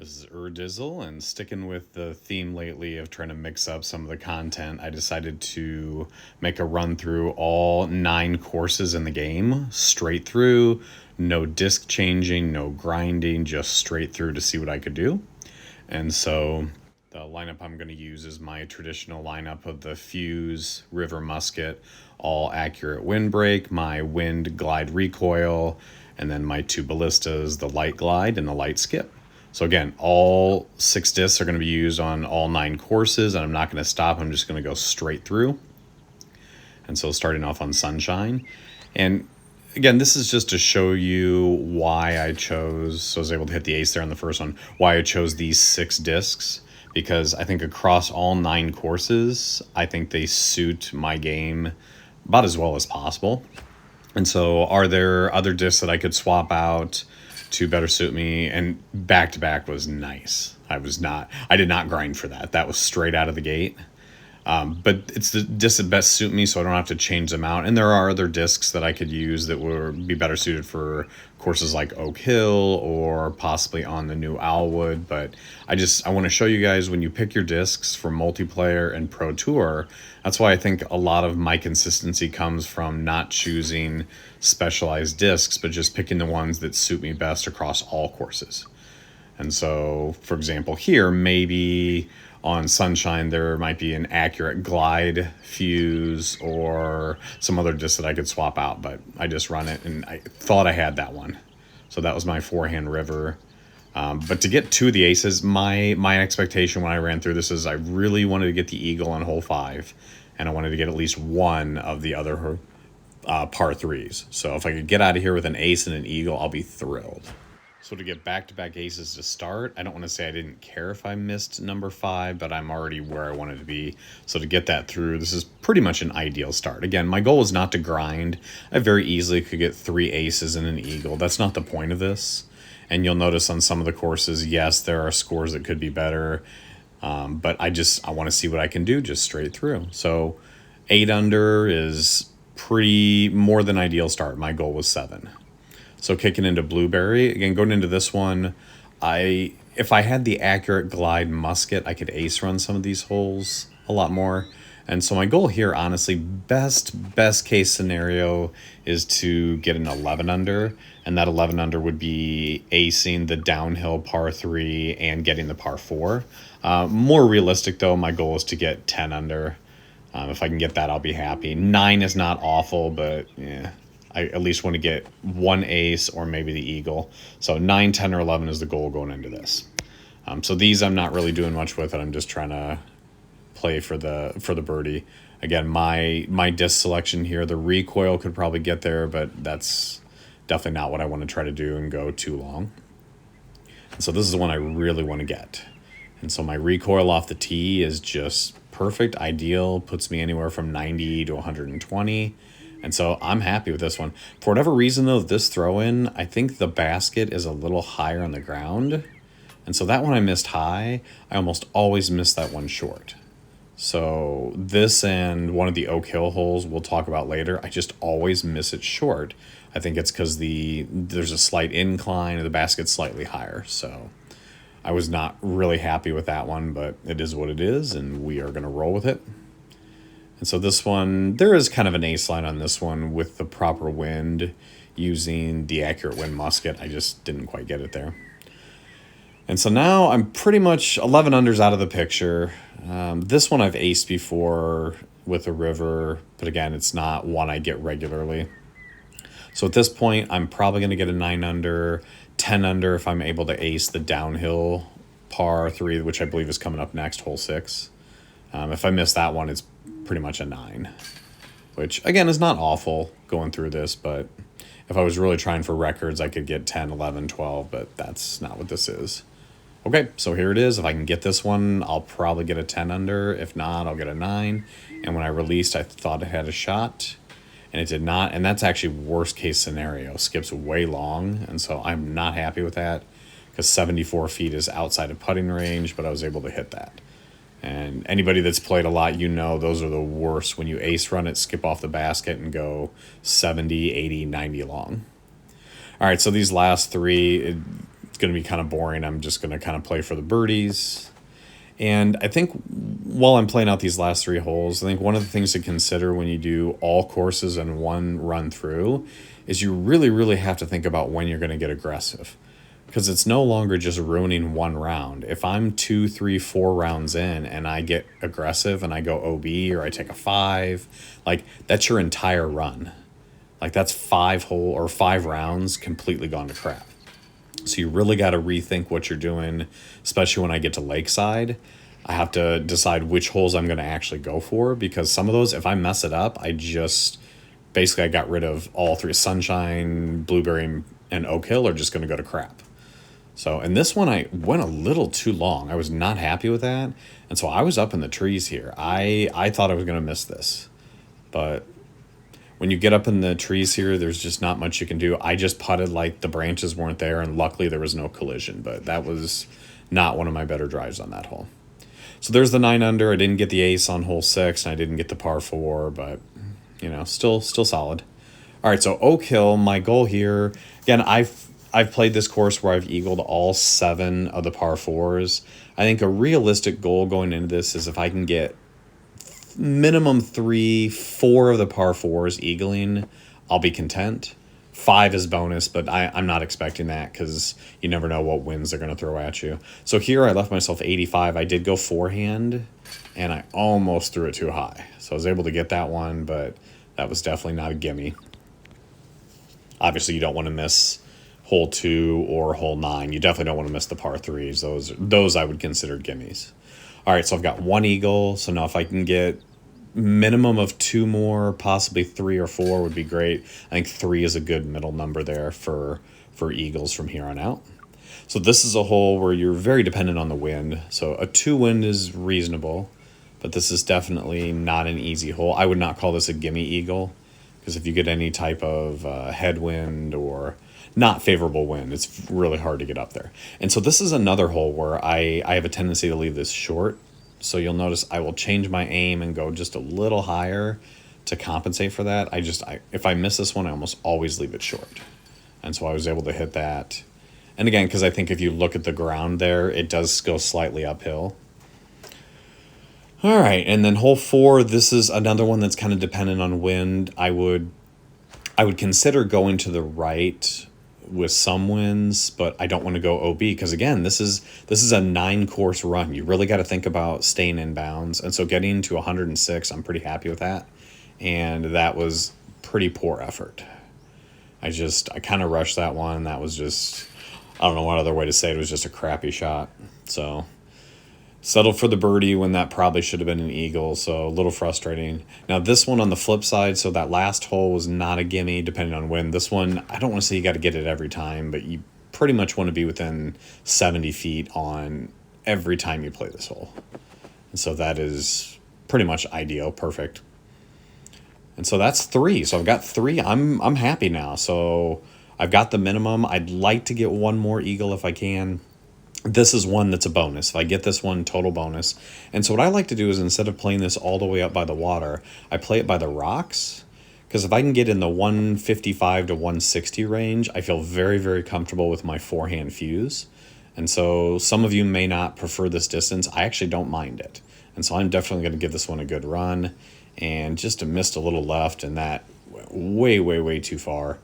This is Urdizzle, and sticking with the theme lately of trying to mix up some of the content, I decided to make a run through all 9 courses in the game, straight through, no disc changing, no grinding, just straight through to see what I could do. And so the lineup I'm going to use is my traditional lineup of the Fuse, River Musket, all accurate windbreak, my wind glide recoil, and then my 2 ballistas, the light glide and the light skip. So again, all 6 discs are going to be used on all 9 courses, and I'm not going to stop. I'm just going to go straight through. And so starting off on Sunshine. And again, this is just to show you why I chose, so I was able to hit the ace there on the first one, why I chose these 6 discs. Because I think across all 9 courses, I think they suit my game about as well as possible. And so are there other discs that I could swap out to better suit me? And back to back was nice. I did not grind for that. That was straight out of the gate. But it's the discs that best suit me, so I don't have to change them out. And there are other discs that I could use that would be better suited for courses like Oak Hill or possibly on the new Owlwood. But I want to show you guys when you pick your discs for multiplayer and Pro Tour. That's why I think a lot of my consistency comes from not choosing specialized discs, but just picking the ones that suit me best across all courses. And so, for example, here, maybe on Sunshine, there might be an accurate glide fuse or some other disc that I could swap out, but I just run it, and I thought I had that one. So that was my forehand river. But to get to the aces, my expectation when I ran through this is I really wanted to get the eagle on hole 5, and I wanted to get at least one of the other par 3s. So if I could get out of here with an ace and an eagle, I'll be thrilled. So to get back-to-back aces to start, I don't want to say I didn't care if I missed number 5, but I'm already where I wanted to be. So to get that through, this is pretty much an ideal start. Again, my goal is not to grind. I very easily could get 3 aces and an eagle. That's not the point of this. And you'll notice on some of the courses, yes, there are scores that could be better. But I want to see what I can do just straight through. So 8 under is pretty more than ideal start. My goal was 7. So kicking into Blueberry, again, going into this one, if I had the accurate glide musket, I could ace run some of these holes a lot more. And so my goal here, honestly, best case scenario is to get an 11 under. And that 11 under would be acing the downhill par 3 and getting the par 4. More realistic, though, my goal is to get 10 under. If I can get that, I'll be happy. 9 is not awful, but yeah. I at least want to get 1 ace or maybe the eagle. So 9, 10, or 11 is the goal going into this. So these I'm not really doing much with it. I'm just trying to play for the birdie. Again, my disc selection here, the recoil could probably get there, but that's definitely not what I want to try to do and go too long. And so this is the one I really want to get. And so my recoil off the tee is just perfect, ideal, puts me anywhere from 90 to 120. And so I'm happy with this one. For whatever reason, though, this throw-in, I think the basket is a little higher on the ground. And so that one I missed high. I almost always miss that one short. So this and one of the Oak Hill holes we'll talk about later, I just always miss it short. I think it's because there's a slight incline and the basket's slightly higher. So I was not really happy with that one, but it is what it is, and we are going to roll with it. And so this one, there is kind of an ace line on this one with the proper wind using the accurate wind musket. I just didn't quite get it there. And so now I'm pretty much 11 unders out of the picture. This one I've aced before with a river, but again, it's not one I get regularly. So at this point, I'm probably going to get a 9 under, 10 under if I'm able to ace the downhill par 3, which I believe is coming up next, hole 6. If I miss that one, it's pretty much a 9, which again is not awful going through this, but if I was really trying for records, I could get 10, 11, 12, but that's not what this is. Okay, so here it is. If I can get this one, I'll probably get a 10 under. If not, I'll get a 9. And when I released, I thought it had a shot, and it did not. And that's actually worst case scenario. Skip's way long, and so I'm not happy with that because 74 feet is outside of putting range, but I was able to hit that. And anybody that's played a lot, you know those are the worst. When you ace run it, skip off the basket and go 70, 80, 90 long. All right, so these last 3, it's going to be kind of boring. I'm just going to kind of play for the birdies. And I think while I'm playing out these last 3 holes, I think one of the things to consider when you do all courses in one run through is you really, really have to think about when you're going to get aggressive. Because it's no longer just ruining one round. If I'm 2, 3, 4 rounds in and I get aggressive and I go OB or I take a 5, like that's your entire run. Like that's 5 rounds completely gone to crap. So you really got to rethink what you're doing, especially when I get to Lakeside. I have to decide which holes I'm going to actually go for, because some of those, if I mess it up, I got rid of all 3. Sunshine, Blueberry, and Oak Hill are just going to go to crap. So in this one, I went a little too long. I was not happy with that. And so I was up in the trees here. I thought I was going to miss this. But when you get up in the trees here, there's just not much you can do. I just putted like the branches weren't there, and luckily there was no collision. But that was not one of my better drives on that hole. So there's the 9 under. I didn't get the ace on hole 6, and I didn't get the par 4, but still solid. All right, so Oak Hill, my goal here, again, I've played this course where I've eagled all 7 of the par 4s. I think a realistic goal going into this is if I can get minimum 3, 4 of the par 4s eagling, I'll be content. 5 is bonus, but I'm not expecting that because you never know what winds they're going to throw at you. So here I left myself 85. I did go forehand, and I almost threw it too high. So I was able to get that one, but that was definitely not a gimme. Obviously, you don't want to miss hole 2 or hole 9. You definitely don't want to miss the par 3s. Those I would consider gimmies. All right, so I've got 1 eagle. So now if I can get minimum of 2 more, possibly 3 or 4 would be great. I think 3 is a good middle number there for eagles from here on out. So this is a hole where you're very dependent on the wind. So a 2 wind is reasonable, but this is definitely not an easy hole. I would not call this a gimme eagle, because if you get any type of headwind or not favorable wind, it's really hard to get up there. And so this is another hole where I have a tendency to leave this short. So you'll notice I will change my aim and go just a little higher to compensate for that. If I miss this one, I almost always leave it short. And so I was able to hit that. And again, because I think if you look at the ground there, it does go slightly uphill. All right, and then hole 4, this is another one that's kind of dependent on wind. I would consider going to the right with some winds, but I don't want to go OB because again, this is a 9-course run. You really got to think about staying in bounds. And so getting to 106, I'm pretty happy with that. And that was pretty poor effort. I kind of rushed that one. That was just, I don't know what other way to say it. It was just a crappy shot. So settled for the birdie when that probably should have been an eagle, so a little frustrating. Now this one on the flip side, so that last hole was not a gimme depending on wind. This one, I don't want to say you got to get it every time, but you pretty much want to be within 70 feet on every time you play this hole. And so that is pretty much ideal, perfect. And so that's 3. So I've got 3. I'm happy now. So I've got the minimum. I'd like to get 1 more eagle if I can. This is one that's a bonus. If I get this one, total bonus. And so what I like to do is instead of playing this all the way up by the water, I play it by the rocks. Because if I can get in the 155 to 160 range, I feel very, very comfortable with my forehand fuse. And so some of you may not prefer this distance. I actually don't mind it. And so I'm definitely going to give this one a good run. And just missed a little left, and that way, way, way too far.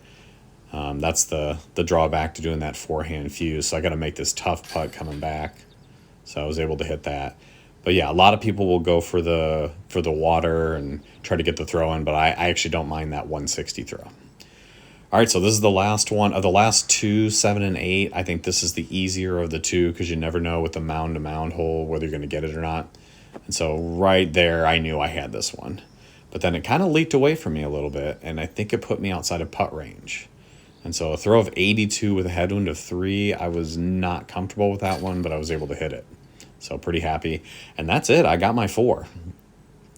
That's the drawback to doing that forehand fuse. So I got to make this tough putt coming back. So I was able to hit that. But yeah, a lot of people will go for the water and try to get the throw in, but I actually don't mind that 160 throw. All right, so this is the last one. Of the last 2, 7 and 8, I think this is the easier of the 2 because you never know with the mound-to-mound hole whether you're going to get it or not. And so right there, I knew I had this one. But then it kind of leaked away from me a little bit, and I think it put me outside of putt range. And so a throw of 82 with a headwind of 3, I was not comfortable with that one, but I was able to hit it. So pretty happy. And that's it. I got my 4.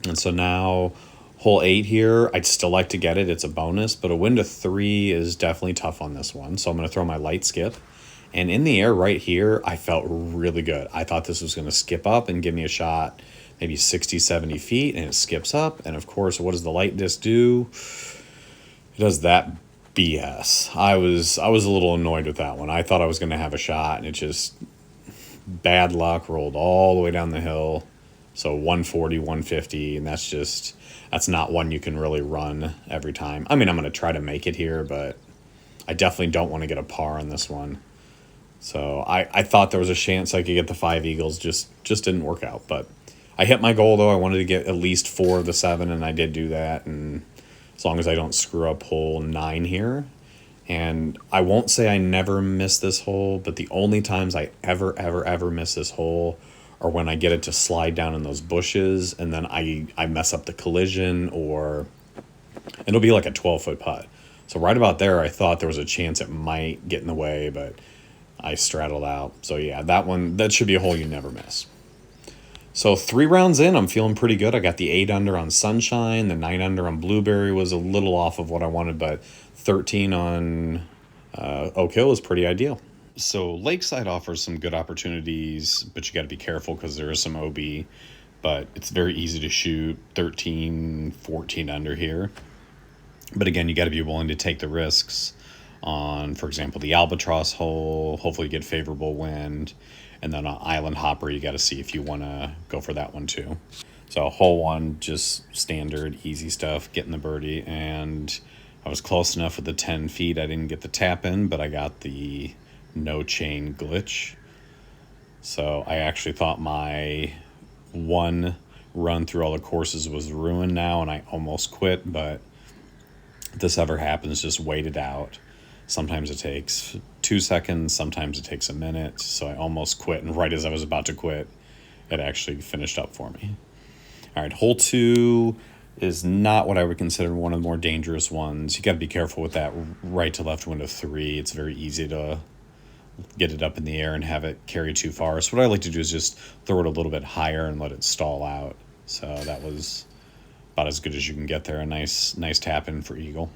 And so now hole 8 here, I'd still like to get it. It's a bonus, but a wind of 3 is definitely tough on this one. So I'm going to throw my light skip. And in the air right here, I felt really good. I thought this was going to skip up and give me a shot maybe 60, 70 feet, and it skips up. And of course, what does the light disc do? It does that BS. I was a little annoyed with that one. I thought I was going to have a shot, and it just bad luck, rolled all the way down the hill. So 140, 150, and that's not one you can really run every time. I mean, I'm going to try to make it here, but I definitely don't want to get a par on this one. So I thought there was a chance I could get the 5 eagles, just didn't work out. But I hit my goal, though. I wanted to get at least 4 of the 7, and I did do that. And as long as I don't screw up hole 9 here. And I won't say I never miss this hole, but the only times I ever miss this hole are when I get it to slide down in those bushes, and then I mess up the collision, or it'll be like a 12-foot putt. So right about there, I thought there was a chance it might get in the way, but I straddled out. So yeah, that should be a hole you never miss. So 3 rounds in, I'm feeling pretty good. I got the 8 under on Sunshine. The 9 under on Blueberry was a little off of what I wanted, but 13 on Oak Hill is pretty ideal. So Lakeside offers some good opportunities, but you got to be careful because there is some OB. But it's very easy to shoot 13, 14 under here. But again, you got to be willing to take the risks on, for example, the Albatross hole. Hopefully you get favorable wind. And then on Island Hopper, you got to see if you want to go for that one too. So hole 1, just standard, easy stuff, getting the birdie. And I was close enough with the 10 feet. I didn't get the tap in, but I got the no chain glitch. So I actually thought my one run through all the courses was ruined now, and I almost quit. But if this ever happens, just wait it out. Sometimes it takes 2 seconds, sometimes it takes a minute. So I almost quit, and right as I was about to quit, it actually finished up for me. All right, hole 2 is not what I would consider one of the more dangerous ones. You got to be careful with that right to left wind of 3. It's very easy to get it up in the air and have it carry too far. So what I like to do is just throw it a little bit higher and let it stall out. So that was about as good as you can get there. A nice tap in for eagle.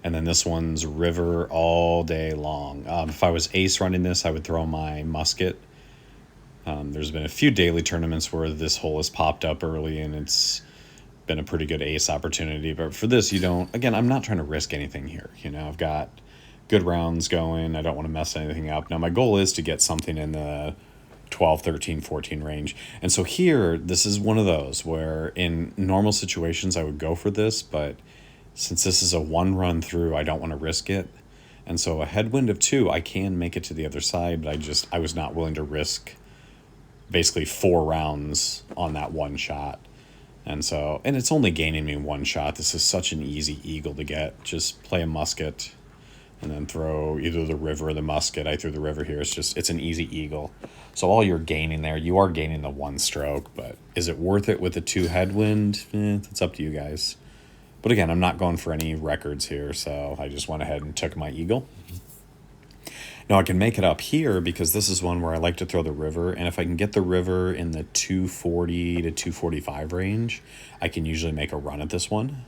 And then this one's river all day long. If I was ace running this, I would throw my musket. There's been a few daily tournaments where this hole has popped up early, and it's been a pretty good ace opportunity. But for this, you don't. Again, I'm not trying to risk anything here. I've got good rounds going. I don't want to mess anything up. Now, my goal is to get something in the 12, 13, 14 range. And so here, this is one of those where in normal situations I would go for this, but since this is a 1 run through, I don't want to risk it. And so a headwind of 2, I can make it to the other side, but I was not willing to risk basically 4 rounds on that one shot. And it's only gaining me 1 shot. This is such an easy eagle to get. Just play a musket and then throw either the river or the musket. I threw the river here. It's an easy eagle. So all you're gaining there, you are gaining the 1 stroke, but is it worth it with the 2 headwind? It's up to you guys. But again, I'm not going for any records here, so I just went ahead and took my eagle. Now I can make it up here because this is one where I like to throw the river, and if I can get the river in the 240 to 245 range, I can usually make a run at this one.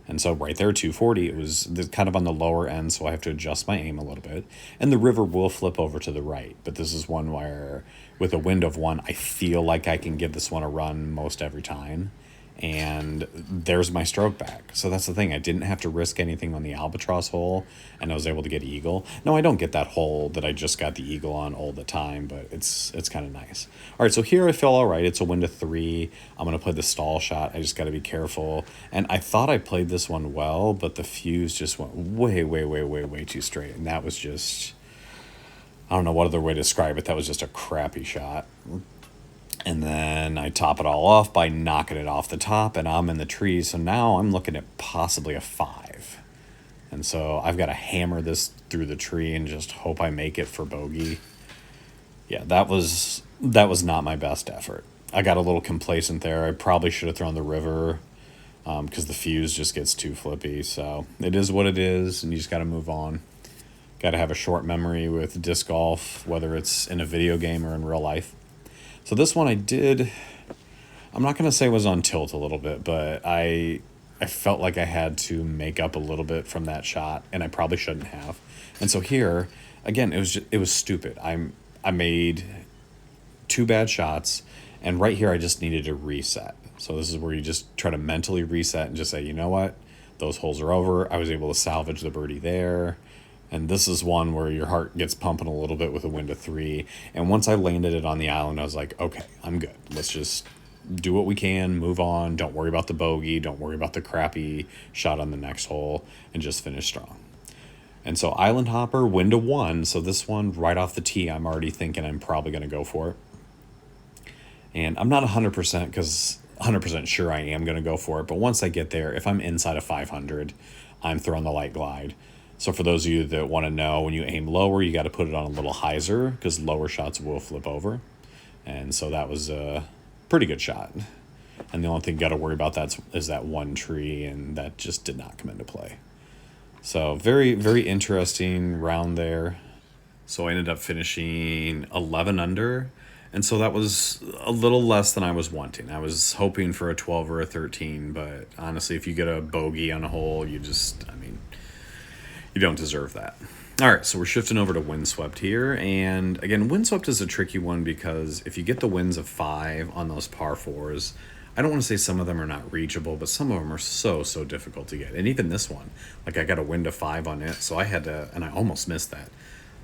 And so right there, 240, it was kind of on the lower end, so I have to adjust my aim a little bit. And the river will flip over to the right, but this is one where with a wind of 1, I feel like I can give this one a run most every time. And there's my stroke back. So that's the thing. I didn't have to risk anything on the Albatross hole, and I was able to get eagle. No, I don't get that hole that I just got the eagle on all the time, but it's kind of nice. All right, so here I feel all right. It's a wind of 3. I'm going to play the stall shot. I just got to be careful. And I thought I played this one well, but the fuse just went way too straight. And that was just, I don't know what other way to describe it. That was just a crappy shot. And then I top it all off by knocking it off the top, and I'm in the tree. So now I'm looking at possibly a 5. And so I've got to hammer this through the tree and just hope I make it for bogey. Yeah, that was not my best effort. I got a little complacent there. I probably should have thrown the river because the fuse just gets too flippy. So it is what it is, and you just got to move on. Got to have a short memory with disc golf, whether it's in a video game or in real life. So this one I'm not going to say was on tilt a little bit, but I felt like I had to make up a little bit from that shot, and I probably shouldn't have. And so here, again, it was stupid. I made 2 bad shots, and right here I just needed to reset. So this is where you just try to mentally reset and just say, you know what? Those holes are over. I was able to salvage the birdie there. And this is one where your heart gets pumping a little bit with a wind of 3. And once I landed it on the island, I was like, okay, I'm good. Let's just do what we can, move on. Don't worry about the bogey. Don't worry about the crappy shot on the next hole, and just finish strong. And so Island Hopper, wind of 1. So this one, right off the tee, I'm already thinking I'm probably going to go for it. And I'm not 100% sure I am going to go for it. But once I get there, if I'm inside of 500, I'm throwing the light glide. So for those of you that want to know, when you aim lower, you got to put it on a little hyzer because lower shots will flip over. And so that was a pretty good shot. And the only thing you got to worry about is that one tree, and that just did not come into play. So very, very interesting round there. So I ended up finishing 11 under. And so that was a little less than I was wanting. I was hoping for a 12 or a 13, but honestly, if you get a bogey on a hole, you don't deserve that. All right, so we're shifting over to Windswept here. And again, Windswept is a tricky one because if you get the winds of 5 on those par 4s, I don't want to say some of them are not reachable, but some of them are so difficult to get. And even this one, like I got a wind of 5 on it, so I had to, and I almost missed that.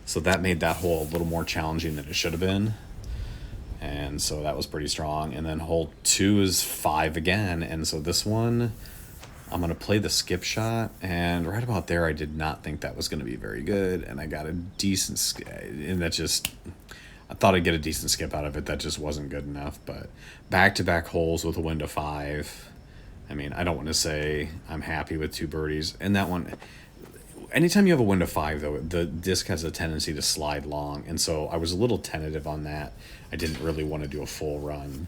So that made that hole a little more challenging than it should have been. And so that was pretty strong. And then hole 2 is 5 again. And so this one, I'm going to play the skip shot. And right about there, I did not think that was going to be very good. And I got a decent, and that just, I thought I'd get a decent skip out of it. That just wasn't good enough. But back-to-back holes with a wind of 5. I mean, I don't want to say I'm happy with 2 birdies. And that one, anytime you have a wind of 5, though, the disc has a tendency to slide long. And so I was a little tentative on that. I didn't really want to do a full run.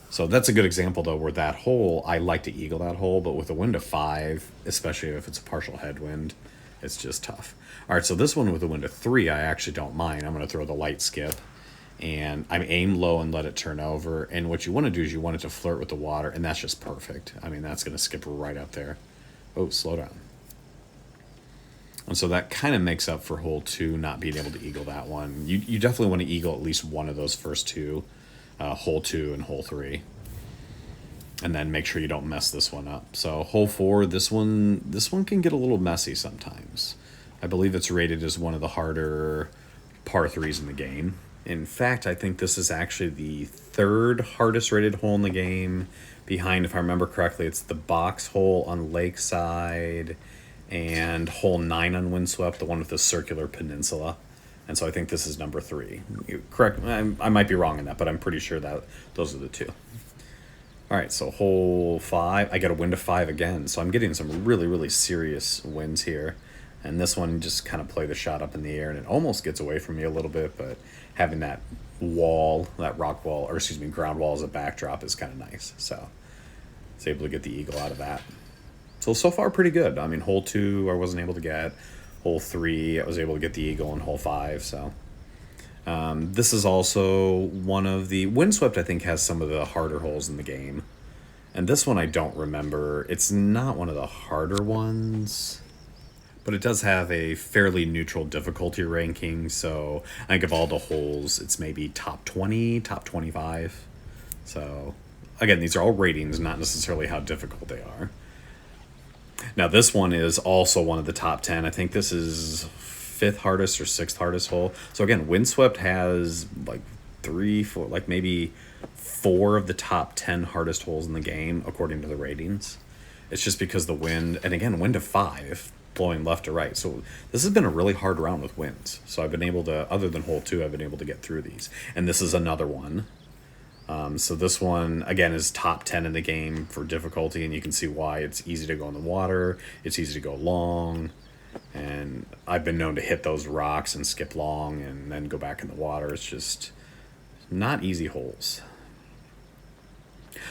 So that's a good example, though, where that hole, I like to eagle that hole, but with a wind of 5, especially if it's a partial headwind, it's just tough. All right, so this one with a wind of 3, I actually don't mind. I'm going to throw the light skip, and I aim low and let it turn over. And what you want to do is you want it to flirt with the water, and that's just perfect. I mean, that's going to skip right up there. Oh, slow down. And so that kind of makes up for hole 2 not being able to eagle that one. You definitely want to eagle at least one of those first 2, hole 2 and hole 3. And then make sure you don't mess this one up. So hole 4, this one can get a little messy sometimes. I believe it's rated as one of the harder par 3s in the game. In fact, I think this is actually the 3rd hardest rated hole in the game. Behind, if I remember correctly, it's the box hole on Lakeside and hole 9 on Windswept, the one with the circular peninsula. And so I think this is number 3. Correct, I might be wrong in that, but I'm pretty sure that those are the 2. All right, so hole 5, I got a wind of 5 again. So I'm getting some really serious winds here. And this one just kind of played the shot up in the air, and it almost gets away from me a little bit, but having that wall, that rock wall, or excuse me, ground wall as a backdrop is kind of nice. So I was able to get the eagle out of that. So far pretty good. I mean, hole 2 I wasn't able to get. Hole 3 I was able to get the eagle, and hole 5. So this is also one of the Windswept. I think has some of the harder holes in the game, and this one I don't remember. It's not one of the harder ones, but it does have a fairly neutral difficulty ranking. So I think of all the holes, it's maybe top 20, top 25. So again, these are all ratings, not necessarily how difficult they are. Now, this one is also one of the top 10. I think this is 5th hardest or 6th hardest hole. So again, Windswept has like 3, 4, like maybe 4 of the top 10 hardest holes in the game, according to the ratings. It's just because the wind, and again, wind of 5, blowing left to right. So this has been a really hard round with winds. So I've been able to, other than hole 2, I've been able to get through these. And this is another one. So this one, again, is top 10 in the game for difficulty, and you can see why. It's easy to go in the water, it's easy to go long, and I've been known to hit those rocks and skip long and then go back in the water. It's just not easy holes.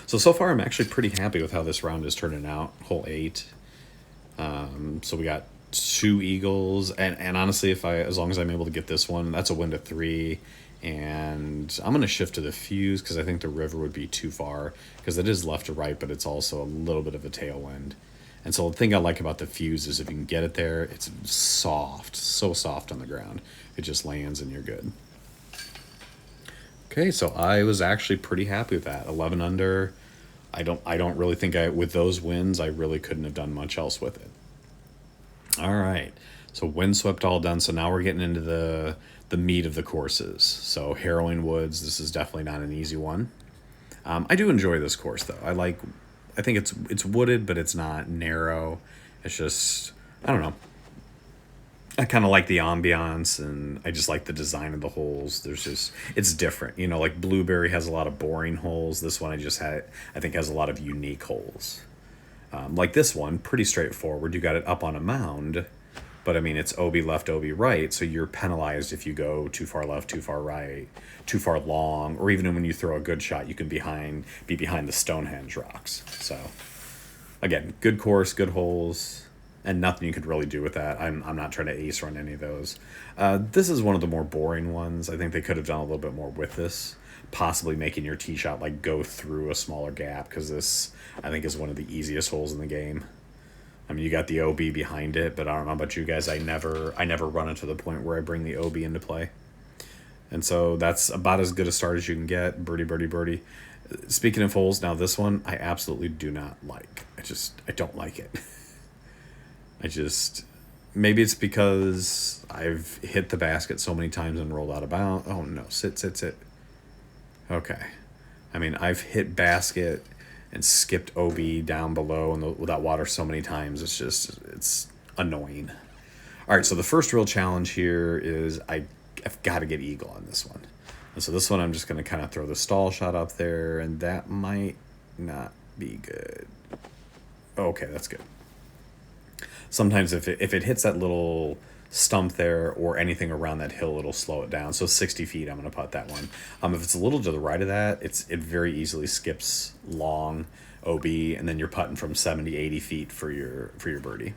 So far I'm actually pretty happy with how this round is turning out. Hole 8. So we got 2 eagles, and honestly, as long as I'm able to get this one, that's a wind of 3. And I'm going to shift to the fuse because I think the river would be too far, because it is left to right, but it's also a little bit of a tailwind. And so the thing I like about the fuse is if you can get it there, it's soft, so soft on the ground. It just lands and you're good. Okay, so I was actually pretty happy with that. 11 under. I don't really think with those wins, I really couldn't have done much else with it. All right. So Windswept all done. So now we're getting into the meat of the courses. So Harrowing Woods, this is definitely not an easy one. I do enjoy this course though. I think it's wooded, but it's not narrow. It's just, I don't know. I kind of like the ambiance, and I just like the design of the holes. It's different. Like Blueberry has a lot of boring holes. This one I think has a lot of unique holes. Like this one, pretty straightforward. You got it up on a mound, but I mean, it's OB left, OB right, so you're penalized if you go too far left, too far right, too far long, or even when you throw a good shot, you can be behind the Stonehenge rocks. So, again, good course, good holes, and nothing you could really do with that. I'm not trying to ace run any of those. This is one of the more boring ones. I think they could have done a little bit more with this, possibly making your tee shot like go through a smaller gap, because this, I think, is one of the easiest holes in the game. I mean, you got the OB behind it, but I don't know about you guys. I never run it to the point where I bring the OB into play. And so that's about as good a start as you can get. Birdie, birdie, birdie. Speaking of holes, now this one I absolutely do not like. I don't like it. Maybe it's because I've hit the basket so many times and rolled out of bounds. Oh no, sit. Okay. I mean, I've hit basket and skipped OB down below and that water so many times. It's annoying. All right, so the first real challenge here is I've got to get eagle on this one. And so this one I'm just going to kind of throw the stall shot up there, and that might not be good. Okay, that's good. Sometimes if it hits that little stump there or anything around that hill, it'll slow it down. So 60 feet, I'm going to putt that one. If it's a little to the right of that, it very easily skips long OB, and then you're putting from 70, 80 feet for your birdie.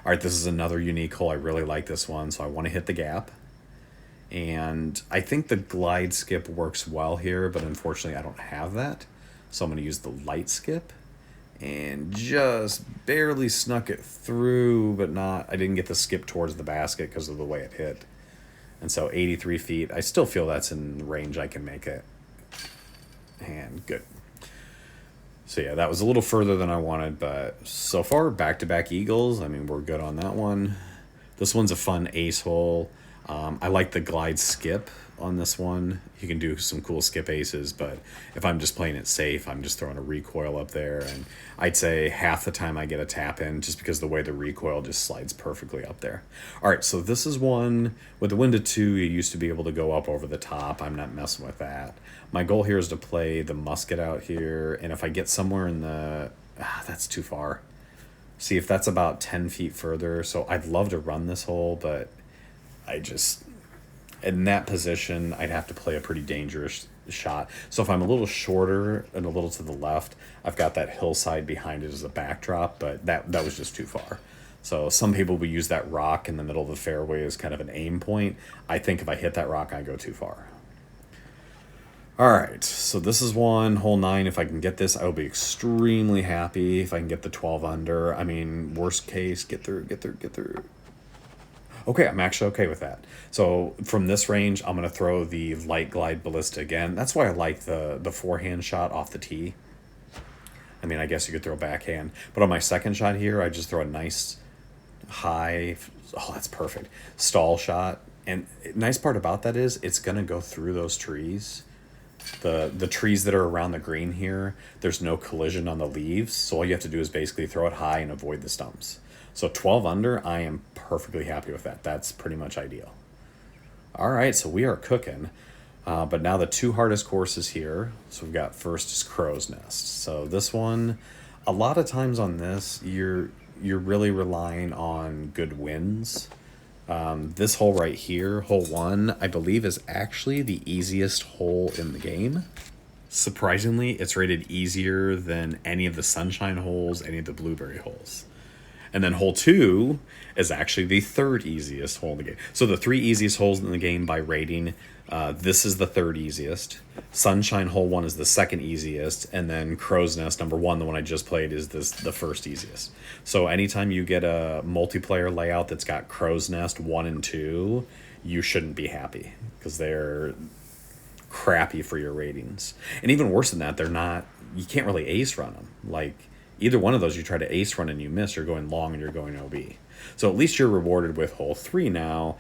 All right, this is another unique hole. I really like this one, so I want to hit the gap. And I think the glide skip works well here, but unfortunately I don't have that. So I'm going to use the light skip. And just barely snuck it through, but I didn't get the skip towards the basket because of the way it hit. And so 83 feet, I still feel that's in range I can make it. And good. So yeah, that was a little further than I wanted, but so far, back-to-back eagles. I mean, we're good on that one. This one's a fun ace hole. I like the glide skip on this one. You can do some cool skip aces, but if I'm just playing it safe, I'm just throwing a recoil up there, and I'd say half the time I get a tap in just because the way the recoil just slides perfectly up there. All right, so this is one with the wind of 2. You used to be able to go up over the top. I'm not messing with that. My goal here is to play the musket out here, and if I get somewhere in the that's too far. See if that's about 10 feet further. So I'd love to run this hole, but in that position, I'd have to play a pretty dangerous shot. So if I'm a little shorter and a little to the left, I've got that hillside behind it as a backdrop, but that was just too far. So some people will use that rock in the middle of the fairway as kind of an aim point. I think if I hit that rock, I go too far. All right, so this is hole 9. If I can get this, I'll be extremely happy if I can get the 12 under. I mean, worst case, get through. Okay, I'm actually okay with that. So from this range, I'm going to throw the light glide ballista again. That's why I like the forehand shot off the tee. I mean, I guess you could throw backhand. But on my second shot here, I just throw a nice high, that's perfect, stall shot. And nice part about that is it's going to go through those trees. The trees that are around the green here, there's no collision on the leaves. So all you have to do is basically throw it high and avoid the stumps. So 12 under, I am perfectly happy with that. That's pretty much ideal. All right, so we are cooking. But now the 2 hardest courses here. So we've got first is Crow's Nest. So this one, a lot of times on this, you're really relying on good winds. This hole right here, hole 1, I believe is actually the easiest hole in the game. Surprisingly, it's rated easier than any of the sunshine holes, any of the blueberry holes. And then hole 2 is actually the 3rd easiest hole in the game. So the 3 easiest holes in the game by rating, this is the 3rd easiest. Sunshine hole 1 is the 2nd easiest. And then Crow's Nest, number 1, the one I just played, is the 1st easiest. So anytime you get a multiplayer layout that's got Crow's Nest 1 and 2, you shouldn't be happy. Because crappy for your ratings. And even worse than that, you can't really ace run them. Like, either one of those you try to ace run and you miss, you're going long and you're going OB. So at least you're rewarded with hole 3 now.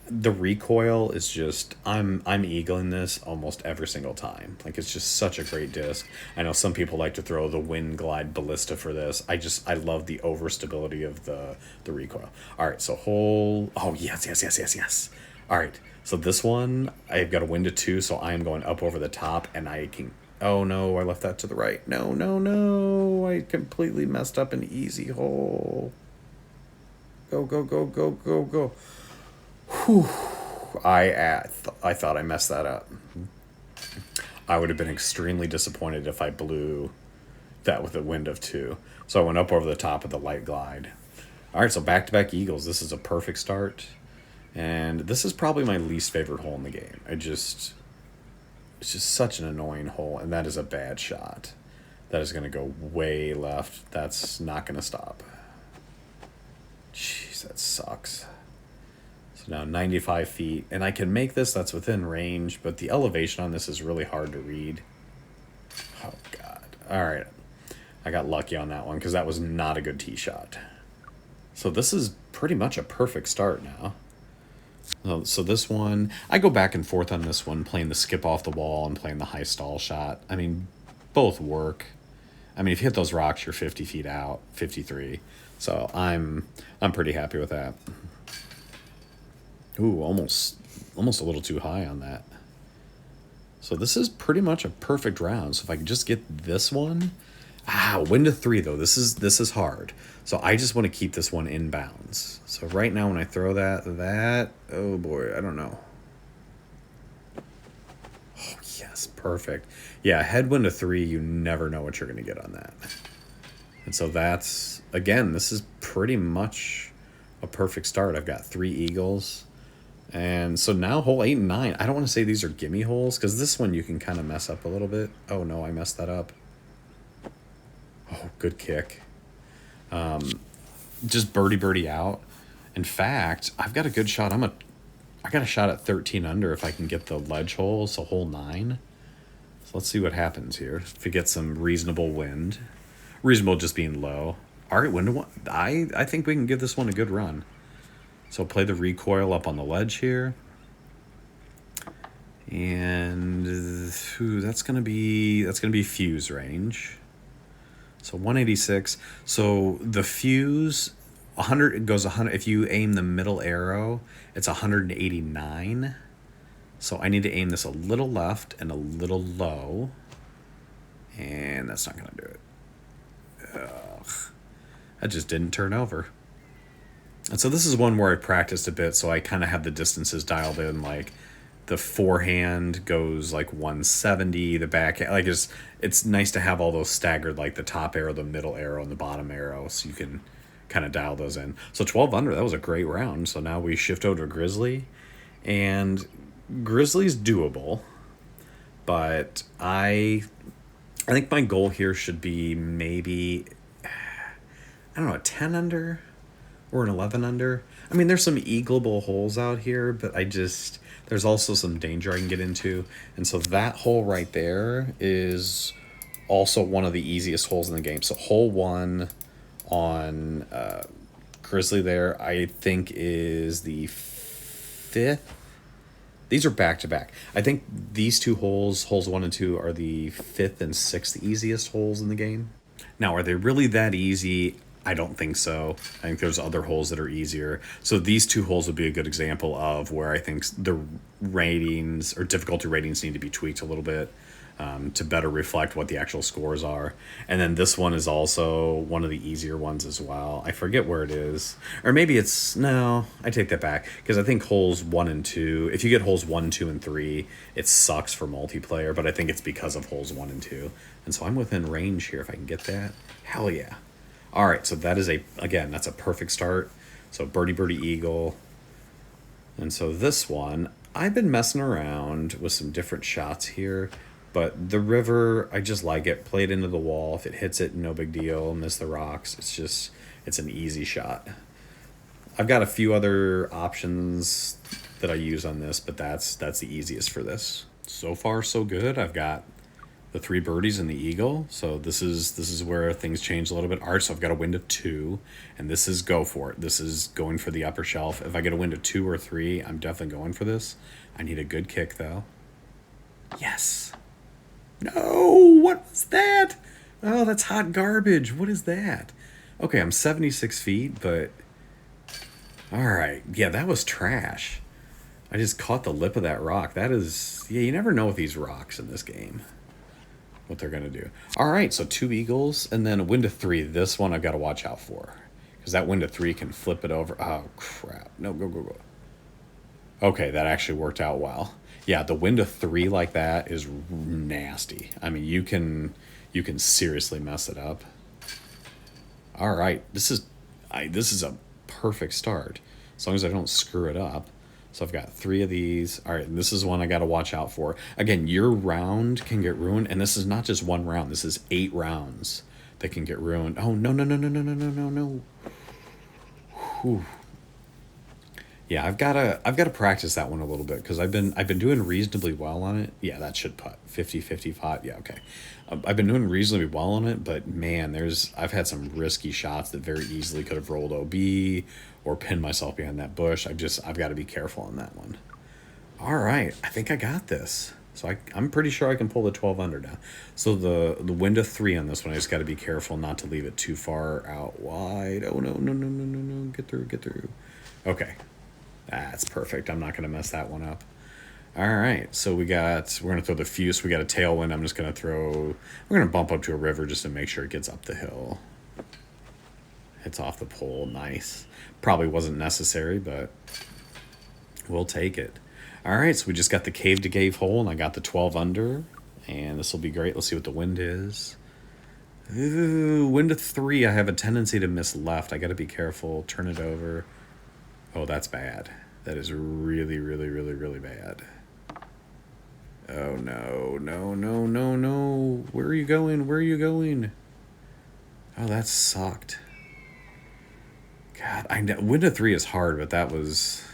The recoil is just, I'm eagling this almost every single time. Like, it's just such a great disc. I know some people like to throw the Wind Glide Ballista for this. I love the overstability of the recoil. All right, so oh yes. All right, so this one, I've got a wind of 2, so I am going up over the top, and I can, oh no, I left that to the right. No, I completely messed up an easy hole. Go. Whew. I thought I messed that up. I would have been extremely disappointed if I blew that with a wind of 2. So I went up over the top of the light glide. All right, so back-to-back eagles. This is a perfect start. And this is probably my least favorite hole in the game. It's just such an annoying hole, and that is a bad shot. That is going to go way left. That's not going to stop. Jeez, that sucks. So now 95 feet, and I can make this, that's within range, but the elevation on this is really hard to read. Oh, God. All right. I got lucky on that one because that was not a good tee shot. So this is pretty much a perfect start now. So this one, I go back and forth on this one, playing the skip off the wall and playing the high stall shot. I mean, both work. I mean, if you hit those rocks, you're 50 feet out, 53. So I'm pretty happy with that. Ooh, almost a little too high on that. So this is pretty much a perfect round. So if I could just get this one, wind of 3 though. This is hard. So I just want to keep this one in bounds. So right now when I throw that, oh boy, I don't know. Oh yes, perfect. Yeah, headwind of 3, you never know what you're going to get on that. And so that's, again, this is pretty much a perfect start. I've got 3 eagles. And so now hole 8 and 9, I don't want to say these are gimme holes because this one you can kind of mess up a little bit. Oh no, I messed that up. Oh, good kick. Just birdie out. In fact, I've got a good shot. I got a shot at 13 under if I can get the ledge hole, so hole 9. So let's see what happens here. If we get some reasonable wind. Reasonable just being low. All right, wind to 1. I think we can give this one a good run. So play the recoil up on the ledge here. And that's gonna be fuse range. So 186. So the fuse 100, it goes 100. If you aim the middle arrow, it's 189. So I need to aim this a little left and a little low. And that's not gonna do it. Ugh. That just didn't turn over. And so this is one where I practiced a bit, so I kind of have the distances dialed in. Like the forehand goes like 170, the backhand, like it's nice to have all those staggered, like the top arrow, the middle arrow, and the bottom arrow, so you can kind of dial those in. So 12 under, that was a great round. So now we shift over to Grizzly, and Grizzly's doable, but I think my goal here should be maybe, I don't know, a 10 under or an 11 under. I mean, there's some eagleable holes out here, but there's also some danger I can get into. And so that hole right there is also one of the easiest holes in the game. So hole 1 on Grizzly there, I think is the 5th. These are back-to-back. I think these 2 holes 1 and 2, are the 5th and 6th easiest holes in the game. Now, are they really that easy? I don't think so. I think there's other holes that are easier. So these 2 holes would be a good example of where I think the ratings or difficulty ratings need to be tweaked a little bit to better reflect what the actual scores are. And then this one is also one of the easier ones as well. I forget where it is. Or maybe no, I take that back. Because I think holes 1 and 2, if you get holes 1, 2, and 3, it sucks for multiplayer. But I think it's because of holes 1 and 2. And so I'm within range here if I can get that. Hell yeah. All right, so that is that's a perfect start. So birdie, eagle. And so this one, I've been messing around with some different shots here, but the river, I just like it. Play it into the wall. If it hits it, no big deal. Miss the rocks. It's an easy shot. I've got a few other options that I use on this, but that's the easiest for this. So far, so good. I've got the 3 birdies and the eagle. So this is where things change a little bit. All right, so I've got a wind of 2, and this is go for it. This is going for the upper shelf. If I get a wind of 2 or 3, I'm definitely going for this. I need a good kick though. Yes. No, what was that? Oh, that's hot garbage. What is that? Okay, I'm 76 feet, but all right. Yeah, that was trash. I just caught the lip of that rock. That is, yeah, you never know with these rocks in this game what they're going to do. All right, so 2 eagles and then a wind of 3. This one I've got to watch out for because that wind of 3 can flip it over. Oh, crap. No, go, go, go. Okay, that actually worked out well. Yeah, the wind of 3 like that is nasty. I mean, you can seriously mess it up. All right, this is a perfect start as long as I don't screw it up. So I've got 3 of these. All right, and this is one I got to watch out for. Again, your round can get ruined, and this is not just 1 round. This is 8 rounds that can get ruined. Oh no no no no no no no no no. Whew. Yeah, I've gotta practice that one a little bit because I've been doing reasonably well on it. Yeah, that should putt 50 55. Yeah, okay. I've been doing reasonably well on it, but man, I've had some risky shots that very easily could have rolled OB or pinned myself behind that bush. I've got to be careful on that one. All right, I think I got this. So I'm pretty sure I can pull the 12 under now. So the wind of 3 on this one, I just got to be careful not to leave it too far out wide. Oh no no no no no no! Get through, get through. Okay, that's perfect. I'm not going to mess that one up. All right, so we're going to throw the fuse. We got a tailwind. We're going to bump up to a river just to make sure it gets up the hill. Hits off the pole. Nice. Probably wasn't necessary, but we'll take it. All right, so we just got the cave to cave hole, and I got the 12 under, and this will be great. Let's see what the wind is. Ooh, wind of 3. I have a tendency to miss left. I got to be careful. Turn it over. Oh, that's bad. That is really, really, really, really bad. Oh, no, no, no, no, no. Where are you going? Where are you going? Oh, that sucked. God, I know. Wind of 3 is hard, but that was...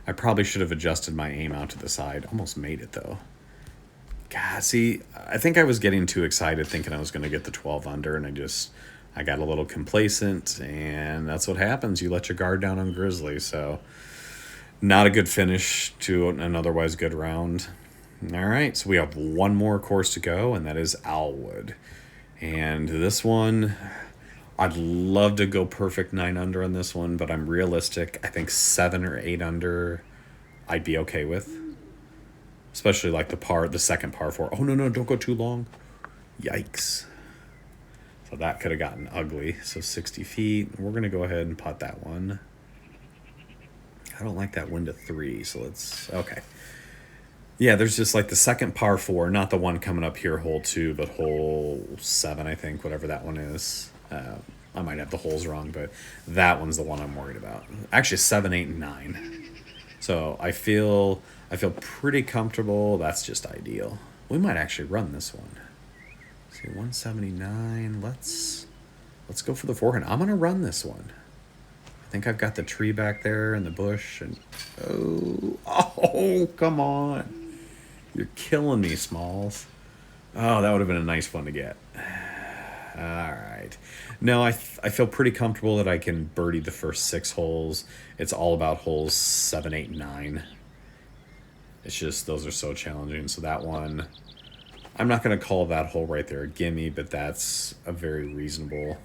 I probably should have adjusted my aim out to the side. Almost made it, though. God, see, I think I was getting too excited thinking I was going to get the 12 under, and I got a little complacent, and that's what happens. You let your guard down on Grizzly, so not a good finish to an otherwise good round. All right, so we have one more course to go, and that is Owlwood. And this one, I'd love to go perfect 9 under on this one, but I'm realistic. I think 7 or 8 under I'd be okay with. Especially like the second par 4. Oh, no, don't go too long. Yikes. So that could have gotten ugly. So 60 feet. We're going to go ahead and putt that one. I don't like that wind of 3, so okay. Yeah, there's just like the second par 4, not the one coming up here, hole 2, but hole 7, I think, whatever that one is. I might have the holes wrong, but that one's the one I'm worried about. Actually, 7, 8, and 9. So I feel pretty comfortable. That's just ideal. We might actually run this one. See, 179. Let's go for the forehand. I'm gonna run this one. I think I've got the tree back there and the bush, and oh, come on. You're killing me, Smalls. Oh, that would have been a nice one to get. All right. No, I feel pretty comfortable that I can birdie the first 6 holes. It's all about holes 7, 8, and 9. It's just those are so challenging. So that one, I'm not going to call that hole right there a gimme, but that's a very reasonable,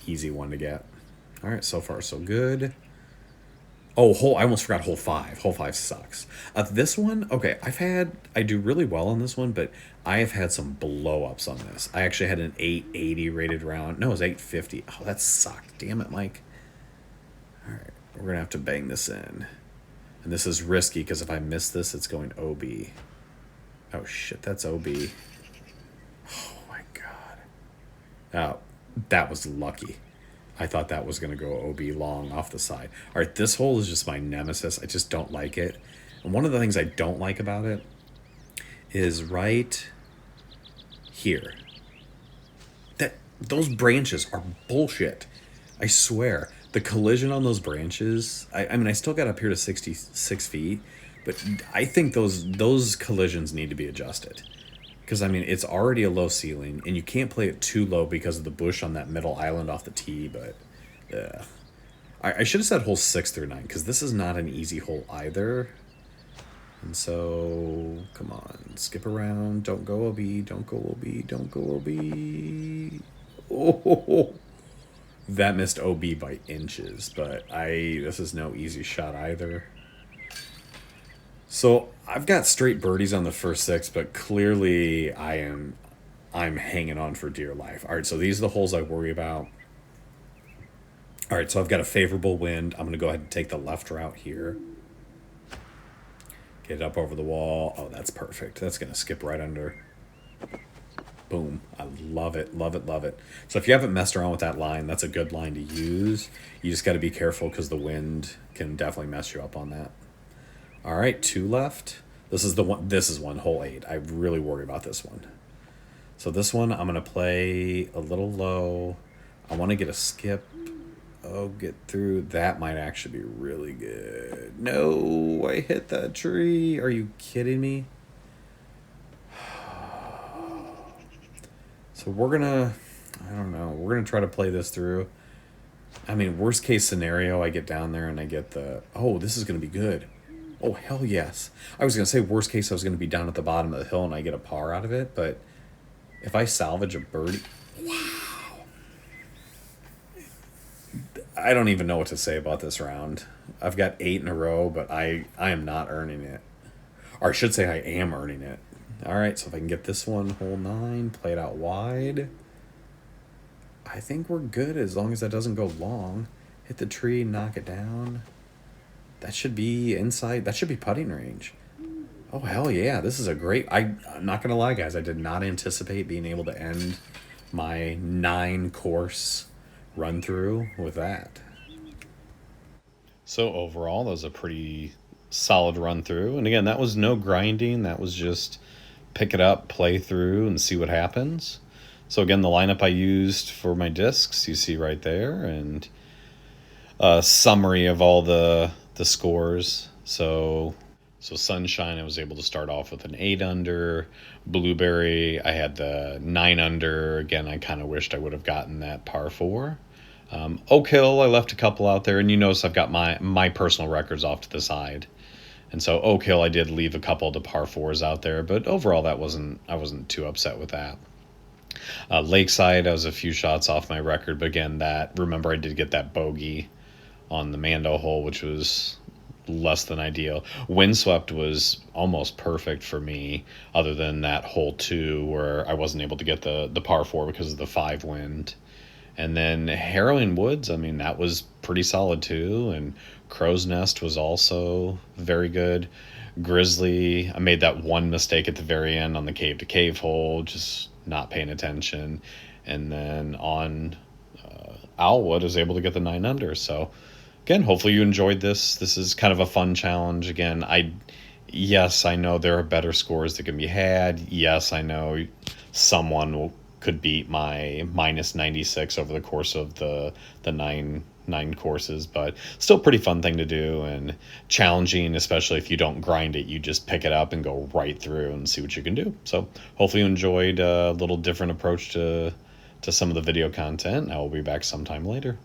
easy one to get. All right, so far so good. Oh, I almost forgot hole 5. Hole 5 sucks. This one, okay, I do really well on this one, but I have had some blow-ups on this. I actually had an 880 rated round. No, it was 850. Oh, that sucked. Damn it, Mike. All right, we're going to have to bang this in. And this is risky, because if I miss this, it's going OB. Oh, shit, that's OB. Oh, my God. Oh, that was lucky. I thought that was going to go OB long off the side. All right, this hole is just my nemesis. I just don't like it. And one of the things I don't like about it is right here. Those branches are bullshit. I swear. The collision on those branches, I mean, I still got up here to 66 feet, But I think those collisions need to be adjusted. Because, I mean, it's already a low ceiling, and you can't play it too low because of the bush on that middle island off the tee, but... I should have said hole 6 through 9, because this is not an easy hole either. And so, come on, skip around, don't go OB, don't go OB, don't go OB. Oh, that missed OB by inches, but this is no easy shot either. So I've got straight birdies on the first 6, but clearly I'm hanging on for dear life. All right, so these are the holes I worry about. All right, so I've got a favorable wind. I'm going to go ahead and take the left route here. Get it up over the wall. Oh, that's perfect. That's going to skip right under. Boom. I love it, love it, love it. So if you haven't messed around with that line, that's a good line to use. You just got to be careful because the wind can definitely mess you up on that. All right, 2 left. This is one, hole 8. I really worry about this one. So this one, I'm going to play a little low. I want to get a skip. Oh, get through. That might actually be really good. No, I hit that tree. Are you kidding me? So we're going to, I don't know, we're going to try to play this through. I mean, worst case scenario, I get down there and I get oh, this is going to be good. Oh, hell yes. I was going to say worst case I was going to be down at the bottom of the hill and I get a par out of it, but if I salvage a birdie, wow. I don't even know what to say about this round. I've got 8 in a row, but I am not earning it. Or I should say I am earning it. All right, so if I can get this one, hole 9, play it out wide. I think we're good as long as that doesn't go long. Hit the tree, knock it down. That should be inside. That should be putting range. Oh, hell yeah. This is a great... I'm not going to lie, guys. I did not anticipate being able to end my 9-course run through with that. So overall, that was a pretty solid run through. And again, that was no grinding. That was just pick it up, play through, and see what happens. So again, the lineup I used for my discs, you see right there, and a summary of all the scores. So Sunshine, I was able to start off with an 8 under. Blueberry, I had the 9 under. Again, I kind of wished I would have gotten that par 4. Oak Hill, I left a couple out there, and you notice I've got my personal records off to the side. And so Oak Hill, I did leave a couple of the par 4s out there, but overall I wasn't too upset with that. Lakeside, I was a few shots off my record, but again, remember I did get that bogey on the Mando hole, which was less than ideal. Windswept was almost perfect for me, other than that hole 2 where I wasn't able to get the par 4 because of the 5 wind. And then Harrowing Woods, I mean, that was pretty solid too. And Crow's Nest was also very good. Grizzly, I made that one mistake at the very end on the cave to cave hole, just not paying attention. And then on Owlwood, I was able to get the 9 under. So again, hopefully you enjoyed this. This is kind of a fun challenge. Again, yes, I know there are better scores that can be had. Yes, I know someone could beat my minus 96 over the course of the nine courses, but still pretty fun thing to do and challenging, especially if you don't grind it. You just pick it up and go right through and see what you can do. So hopefully you enjoyed a little different approach to some of the video content. I will be back sometime later.